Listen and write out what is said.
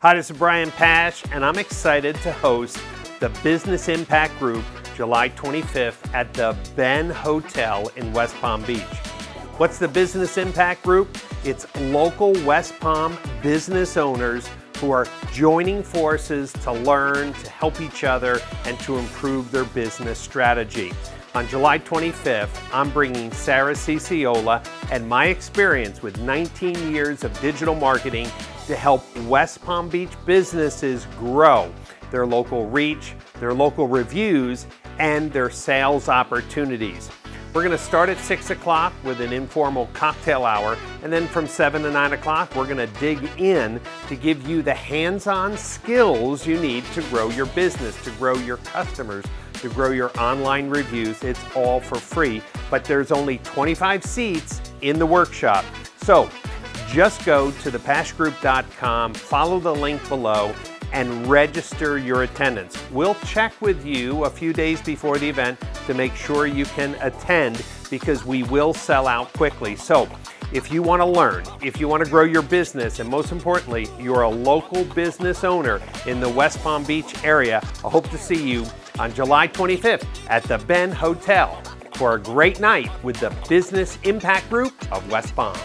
Hi, this is Brian Pash, and I'm excited to host the Business Impact Group July 25th at the Ben Hotel in West Palm Beach. What's the Business Impact Group? It's local West Palm business owners who are joining forces to learn, to help each other, and to improve their business strategy. On July 25th, I'm bringing Sarah Ciciola and my experience with 19 years of digital marketing to help West Palm Beach businesses grow their local reach, their local reviews, and their sales opportunities. We're going to start at 6 o'clock with an informal cocktail hour, and then from 7 to 9 o'clock, we're going to dig in to give you the hands-on skills you need to grow your business, to grow your customers, to grow your online reviews. It's all for free, but there's only 25 seats in the workshop. So just go to thepashgroup.com, follow the link below, and register your attendance. We'll check with you a few days before the event to make sure you can attend, because we will sell out quickly. So if you want to learn, if you want to grow your business, and most importantly, you're a local business owner in the West Palm Beach area, I hope to see you on July 25th at the Ben Hotel for a great night with the Business Impact Group of West Palm.